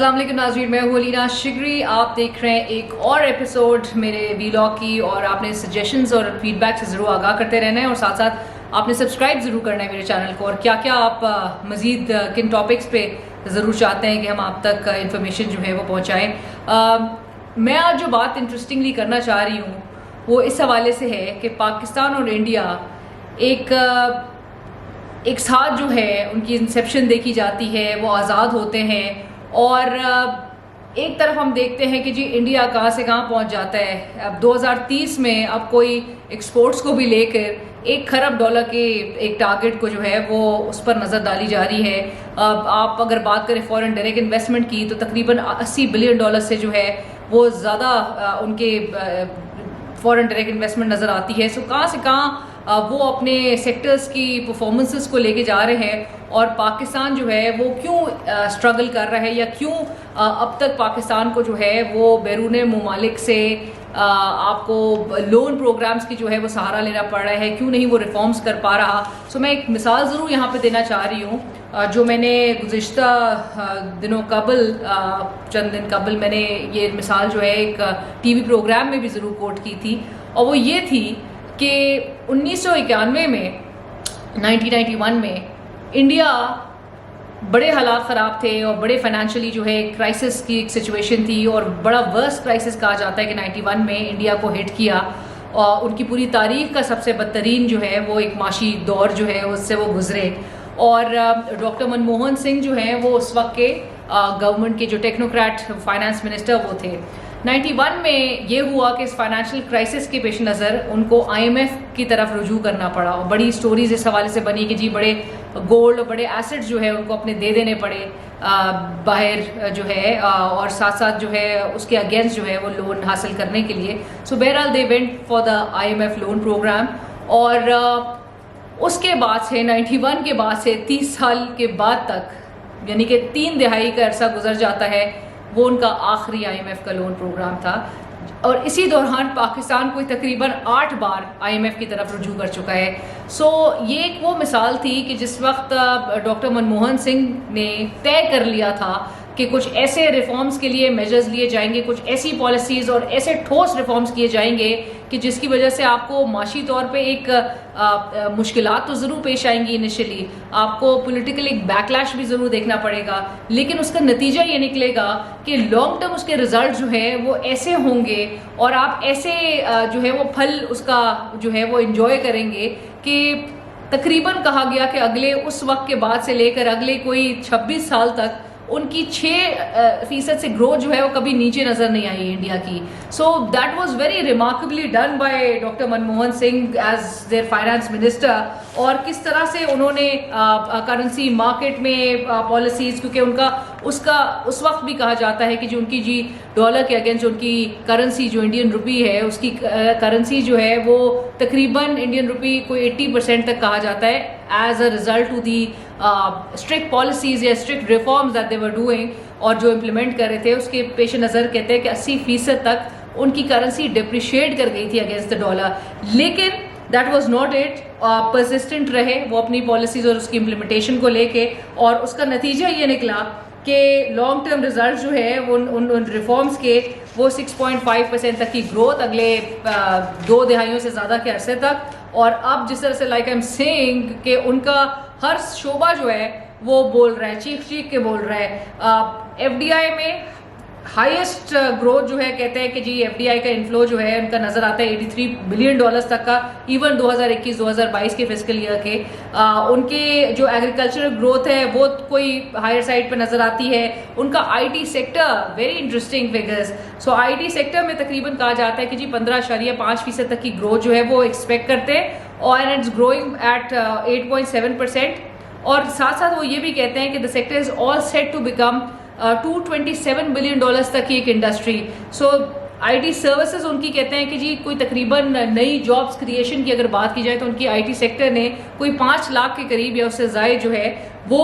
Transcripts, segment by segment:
अस्सलाम वालेकुम नाज़रीन, मैं हूँ अलीना शिगरी। आप देख रहे हैं एक और एपिसोड मेरे वीलॉग की, और आपने सजेशंस और फीडबैक से ज़रूर आगाह करते रहना है, और साथ साथ आपने सब्सक्राइब ज़रूर करना है मेरे चैनल को। और क्या क्या आप मज़ीद किन टॉपिक्स पे ज़रूर चाहते हैं कि हम आप तक इंफॉर्मेशन जो है वो पहुँचाएँ। मैं आज जो बात इंटरेस्टिंगली करना चाह रही हूँ वो इस हवाले से है कि पाकिस्तान और इंडिया एक साथ जो है उनकी इंसेप्शन देखी जाती है, वो आज़ाद होते हैं, और एक तरफ हम देखते हैं कि जी इंडिया कहाँ से कहाँ पहुँच जाता है। अब 2030 में अब कोई एक्सपोर्ट्स को भी लेकर $1 खरब के एक टारगेट को जो है वो उस पर नज़र डाली जा रही है। अब आप अगर बात करें फॉरेन डायरेक्ट इन्वेस्टमेंट की, तो तकरीबन $80 बिलियन से जो है वो ज़्यादा उनके फॉरेन डायरेक्ट इन्वेस्टमेंट नज़र आती है। सो कहाँ से कहाँ वो अपने सेक्टर्स की परफॉर्मेंसेस को लेके जा रहे हैं, और पाकिस्तान जो है वो क्यों स्ट्रगल कर रहा है, या क्यों अब तक पाकिस्तान को जो है वो बैरून मुमालिक से आपको लोन प्रोग्राम्स की जो है वो सहारा लेना पड़ रहा है, क्यों नहीं वो रिफॉर्म्स कर पा रहा। सो मैं एक मिसाल ज़रूर यहाँ पे देना चाह रही हूँ, जो मैंने गुज़िश्ता दिनों कबल चंद दिन कबल मैंने ये मिसाल जो है एक टीवी प्रोग्राम में भी ज़रूर कोट की थी, और वो ये थी कि 1991 में 1991 में इंडिया बड़े हालात ख़राब थे, और बड़े फाइनेंशियली जो है क्राइसिस की एक सिचुएशन थी, और बड़ा वर्स्ट क्राइसिस कहा जाता है कि 91 में इंडिया को हिट किया, और उनकी पूरी तारीख का सबसे बदतरीन जो है वो एक माशी दौर जो है उससे वो गुजरे। और डॉक्टर मनमोहन सिंह जो हैं वो उस वक्त के गवर्नमेंट के जो टेक्नोक्रेट फाइनेंस मिनिस्टर वो थे। 91 में ये हुआ कि इस फाइनेंशियल क्राइसिस के पेश नज़र उनको IMF की तरफ रुजू करना पड़ा, और बड़ी स्टोरीज इस हवाले से बनी कि जी बड़े गोल्ड और बड़े एसेट्स जो है उनको अपने दे देने पड़े बाहर जो है, और साथ साथ जो है उसके अगेंस्ट जो है वो लोन हासिल करने के लिए। सो बहरहाल they went for the IMF loan programme, और उसके बाद से 91 के बाद से 30 साल के बाद तक, यानी कि 3 दिहाई का अरसा गुजर जाता है, वो उनका आखिरी IMF का लोन प्रोग्राम था। और इसी दौरान पाकिस्तान कोई तकरीबन 8 बार IMF की तरफ रुजू कर चुका है। सो ये एक वो मिसाल थी कि जिस वक्त डॉक्टर मनमोहन सिंह ने तय कर लिया था कि कुछ ऐसे रिफॉर्म्स के लिए मेजर्स लिए जाएंगे, कुछ ऐसी पॉलिसीज़ और ऐसे ठोस रिफॉर्म्स किए जाएंगे कि जिसकी वजह से आपको माशी तौर पे एक मुश्किलात तो ज़रूर पेश आएंगी इनिशियली, आपको पॉलिटिकल एक बैकलैश भी ज़रूर देखना पड़ेगा, लेकिन उसका नतीजा ये निकलेगा कि लॉन्ग टर्म उसके रिजल्ट जो है वो ऐसे होंगे, और आप ऐसे जो है वो फल उसका जो है वो इंजॉय करेंगे कि तकरीबन कहा गया कि अगले उस वक्त के बाद से लेकर अगले कोई 26 साल तक उनकी 6% से ग्रोथ जो है वो कभी नीचे नज़र नहीं आई इंडिया की। So that was very remarkably done by doctor Manmohan Singh as their finance minister, और किस तरह से उन्होंने करेंसी मार्केट में पॉलिसीज़, क्योंकि उनका उसका उस वक्त भी कहा जाता है कि जो उनकी जी डॉलर के अगेंस्ट उनकी करेंसी जो इंडियन रुपी है, उसकी करेंसी जो है वो तकरीबन इंडियन रुपी कोई 80% तक कहा जाता है as a result to the strict policies या strict reforms that they were doing, और जो इम्प्लीमेंट कर रहे थे उसके पेश नज़र कहते हैं कि 80% तक उनकी करेंसी डिप्रिशिएट कर गई थी अगेंस्ट द डॉलर। लेकिन that was not it, persistent रहे वो अपनी पॉलिसीज़ और उसकी इम्प्लीमेंटेशन को लेके, और उसका नतीजा ये निकला कि लॉन्ग टर्म रिजल्ट जो है उन रिफॉर्म्स के वो 6.5% तक की ग्रोथ अगले 2 दिहाइयों से ज़्यादा के अरसे तक। और अब जिस तरह से लाइक आई एम सेइंग कि उनका हर शोबा जो है वो बोल रहा है, चीख चीख के बोल रहा है। FDI में हाईएस्ट ग्रोथ जो है कहते हैं कि जी FDI का इन्फ्लो जो है उनका नज़र आता है $83 बिलियन तक का, इवन 2021-2022 के फिस्कल ईयर के। उनके जो एग्रीकल्चरल ग्रोथ है वो कोई हायर साइड पे नज़र आती है। उनका IT sector, very interesting figures. So IT sector में तकरीबन कहा जाता है कि जी 15.5% तक की ग्रोथ जो है वो एक्सपेक्ट करते हैं, और इट्स ग्रोइंग एट 8.7%। और साथ साथ वो ये भी कहते हैं कि the sector is all set to become $227 billion तक की एक इंडस्ट्री। सो IT सर्विसेज उनकी कहते हैं कि जी कोई तकरीबन नई जॉब्स क्रिएशन की अगर बात की जाए तो उनकी IT सेक्टर ने कोई 5 लाख के करीब या उससे ज़ायद जो है वो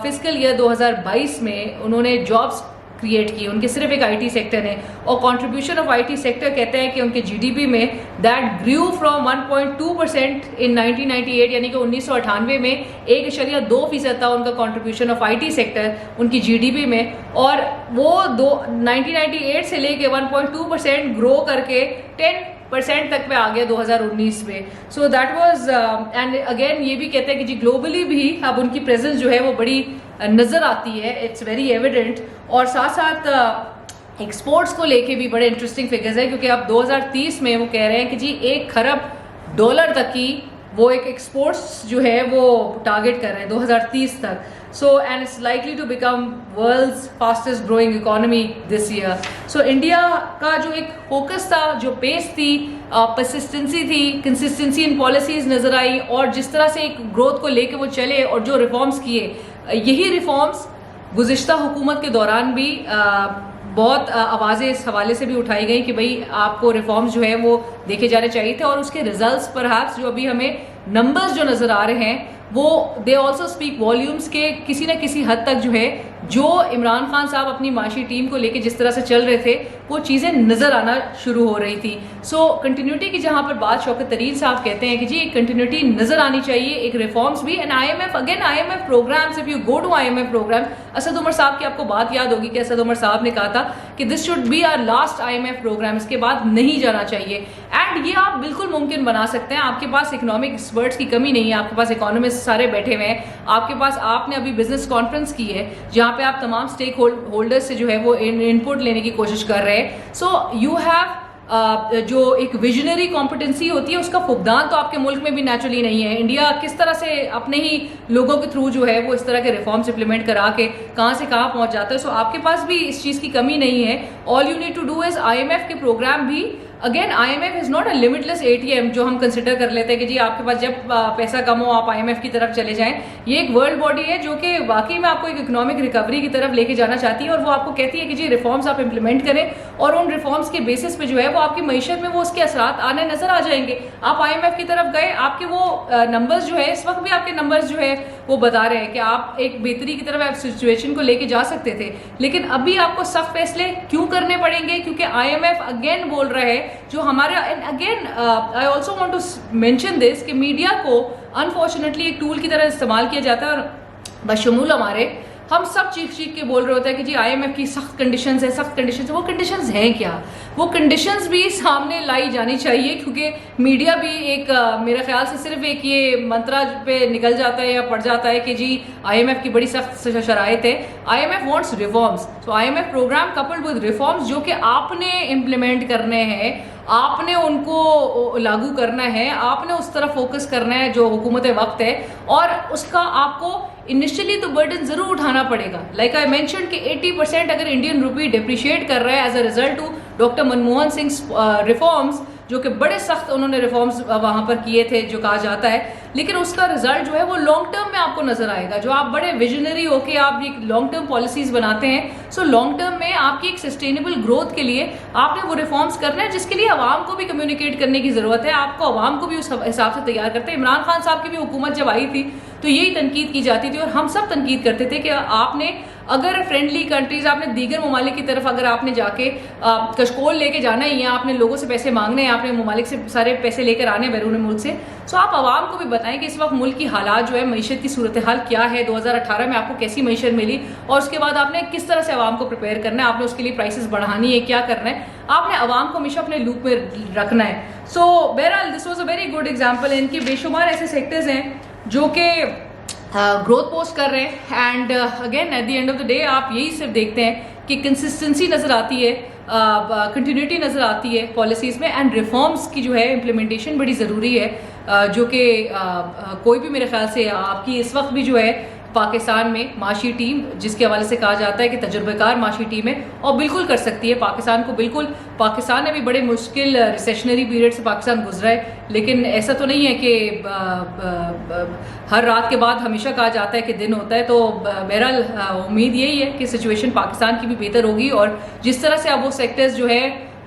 फिस्कल ईयर 2022 में उन्होंने जॉब्स क्रिएट की, उनके सिर्फ एक आईटी सेक्टर है। और कंट्रीब्यूशन ऑफ आईटी सेक्टर कहते हैं कि उनके जीडीपी में दैट ग्रू फ्रॉम 1.2% इन 1998, यानी कि 1998 में 1.2% था उनका कंट्रीब्यूशन ऑफ आईटी सेक्टर उनकी जीडीपी में, और वो 1998 से लेके 1.2% ग्रो करके 10% तक पे आ गया 2019 में। सो दैट वाज एंड अगेन ये भी कहते हैं कि जी ग्लोबली भी अब उनकी प्रेजेंस जो है वो बड़ी नज़र आती है, इट्स वेरी एविडेंट। और साथ साथ एक्सपोर्ट्स को लेके भी बड़े इंटरेस्टिंग फिगर्स है, क्योंकि अब 2030 में वो कह रहे हैं कि जी $1 खरब तक की वो एक एक्सपोर्ट्स जो है वो टारगेट कर रहे हैं 2030 तक। So and it's likely to become world's fastest growing economy this year. So India का जो एक फोकस था, जो पेस थी, परसिस्टेंसी थी, कंसिस्टेंसी इन पॉलिसीज नजर आई, और जिस तरह से एक ग्रोथ को लेके वो चले और जो रिफॉर्म्स किए, यही रिफॉर्म्स गुज़िश्ता हुकूमत के दौरान भी बहुत आवाज़ें इस हवाले से भी उठाई गई कि भाई आपको रिफॉर्म्स जो है वो देखे जाने चाहिए थे, और उसके रिजल्ट्स परहैप्स जो अभी हमें नंबर्स जो नज़र आ रहे हैं वो दे ऑल्सो स्पीक वॉल्यूम्स के किसी न किसी हद तक जो है जो इमरान खान साहब अपनी माशी टीम को लेके जिस तरह से चल रहे थे वो चीज़ें नज़र आना शुरू हो रही थी। सो कंटिन्यूटी की जहाँ पर बात शौकत तरीन साहब कहते हैं कि जी एक कंटिन्यूटी नज़र आनी चाहिए, एक रिफॉर्म्स भी। And IMF programmes, if you go to IMF programme, Asad Umar साहब की आपको बात याद होगी कि असद उमर साहब ने कहा था कि this should be our last IMF programme, इसके बाद नहीं जाना चाहिए। एंड ये आप बिल्कुल मुमकिन बना सकते हैं, आपके पास इकोनॉमिक एक्सपर्ट्स की कमी नहीं है, आपके पास इकोनॉमिस्ट सारे बैठे हुए हैं, आपके पास, आपने अभी बिजनेस कॉन्फ्रेंस की है जहाँ पे आप तमाम स्टेक होल्डर्स से जो है वो इनपुट लेने की कोशिश कर रहे हैं। सो यू हैव जो एक विजनरी कॉम्पिटेंसी होती है उसका फुकदान तो आपके मुल्क में भी नेचुरली नहीं है। इंडिया किस तरह से अपने ही लोगों के थ्रू जो है वो इस तरह के रिफॉर्म्स इंप्लीमेंट करा के कहाँ से कहाँ पहुँच जाता है। सो आपके पास भी इस चीज़ की कमी नहीं है। All you need to do is IMF के प्रोग्राम भी, again IMF is not a limitless ATM जो हम कंसिडर कर लेते हैं कि जी आपके पास जब पैसा कम हो आप IMF की तरफ चले जाएं। ये एक वर्ल्ड बॉडी है जो कि वाकई में आपको एक इकोनॉमिक रिकवरी की तरफ लेके जाना चाहती है, और वो आपको कहती है कि जी रिफॉर्म्स आप इंप्लीमेंट करें, और उन रिफॉर्म्स के बेसिस पे जो है वो आपकी मईशत में वो उसके असरात आने नजर आ जाएंगे। आप IMF की तरफ गए, आपके वो नंबर्स जो है, इस वक्त भी आपके नंबर्स जो है वो बता रहे हैं कि आप एक बेहतरी की तरफ आप सिचुएशन को लेके जा सकते थे, लेकिन अभी आपको सख्त फैसले क्यों करने पड़ेंगे? क्योंकि IMF अगेन बोल रहा है जो हमारे, and again I also want to mention this कि मीडिया को अनफॉर्चुनेटली एक टूल की तरह इस्तेमाल किया जाता है, और बशमूल हमारे हम सब चीख के बोल रहे होते हैं कि जी IMF की सख्त कंडीशंस है, सख्त कंडीशंस। वो कंडीशंस हैं क्या? वो कंडीशंस भी सामने लाई जानी चाहिए, क्योंकि मीडिया भी एक मेरे ख्याल से सिर्फ एक ये मंत्रा पे निकल जाता है या पड़ जाता है कि जी IMF की बड़ी सख्त शराइत है। IMF वांट्स रिफॉर्म्स, तो IMF programme coupled with reforms जो कि आपने इम्प्लीमेंट करने हैं, आपने उनको लागू करना है, आपने उस तरफ फोकस करना है जो हुकूमत वक्त है, और उसका आपको इनिशियली तो बर्डन जरूर उठाना पड़ेगा। लाइक आई मेंशन कि 80% अगर इंडियन रुपी डिप्रिशिएट कर रहा है as a result to doctor Manmohan Singh reforms, जो कि बड़े सख्त उन्होंने रिफॉर्म्स वहाँ पर किए थे जो कहा जाता है, लेकिन उसका रिजल्ट जो है वो लॉन्ग टर्म में आपको नजर आएगा। जो आप बड़े विजनरी होके आप एक लॉन्ग टर्म पॉलिसीज बनाते हैं, सो लॉन्ग टर्म में आपकी एक सस्टेनेबल ग्रोथ के लिए आपने वो रिफॉर्म्स करना है, जिसके लिए आवाम को भी कम्युनिकेट करने की जरूरत है, आपको आवाम को भी उस हिसाब से तैयार करते हैं। इमरान खान साहब की भी हुकूमत जब आई थी तो यही तनकीद की जाती थी, और हम सब तनकीद करते थे कि आपने अगर फ्रेंडली कंट्रीज, आपने दीगर ममालिक की तरफ अगर आपने जाके कशकोल लेके जाना ही है, आपने लोगों से पैसे मांगने हैं, आपने ममालिक से सारे पैसे लेकर आने हैं बैरून मुल्क से, सो आप आवाम को भी बताएं कि इस वक्त मुल्क की हालात जो है, मीशत की सूरत हाल क्या है, 2018 में आपको कैसी मीशत मिली, और उसके बाद आपने किस तरह से आवाम को प्रिपेयर करना है, आपने उसके लिए प्राइसेस बढ़ानी है, क्या करना है, आपने आवाम को हमेशा अपने लूप में रखना है। सो बहरहाल this was a very good example. इनकी बेशुमार ऐसे सेक्टर्स हैं जो कि ग्रोथ पोस्ट कर रहे हैं, and again at the end of the day आप यही सिर्फ देखते हैं कि कंसिस्टेंसी नज़र आती है, कंटिन्यूटी नज़र आती है पॉलिसीज़ में, एंड रिफॉर्म्स की जो है इम्प्लीमेंटेशन बड़ी ज़रूरी है, जो कि कोई भी मेरे ख्याल से आपकी इस वक्त भी जो है पाकिस्तान में माशी टीम, जिसके हवाले से कहा जाता है कि तजुर्बेकार माशी टीम है, और बिल्कुल कर सकती है पाकिस्तान को। बिल्कुल पाकिस्तान ने भी बड़े मुश्किल रिसेशनरी पीरियड से पाकिस्तान गुजरा है, लेकिन ऐसा तो नहीं है कि हर रात के बाद हमेशा कहा जाता है कि दिन होता है। तो बहरहाल उम्मीद यही है कि सिचुएशन पाकिस्तान की भी बेहतर होगी, और जिस तरह से अब वो सेक्टर्स जो है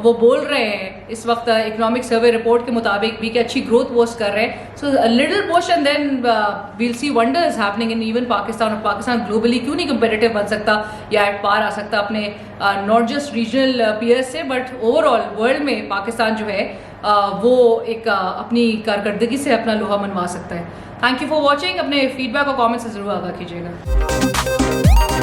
वो बोल रहे हैं इस वक्त इकोनॉमिक सर्वे रिपोर्ट के मुताबिक भी कि अच्छी ग्रोथ पोस्ट कर रहे हैं. So little push and then we'll see wonders happening in even Pakistan. और पाकिस्तान ग्लोबली क्यों नहीं कंपेटिटिव बन सकता या एट पार आ सकता अपने नॉट जस्ट रीजनल पीयर्स से बट ओवरऑल वर्ल्ड में पाकिस्तान जो है वो एक अपनी कारकर्दगी से अपना लोहा मनवा सकता है. Thank you for watching. अपने फीडबैक और कॉमेंट्स से जरूर आगाह कीजिएगा.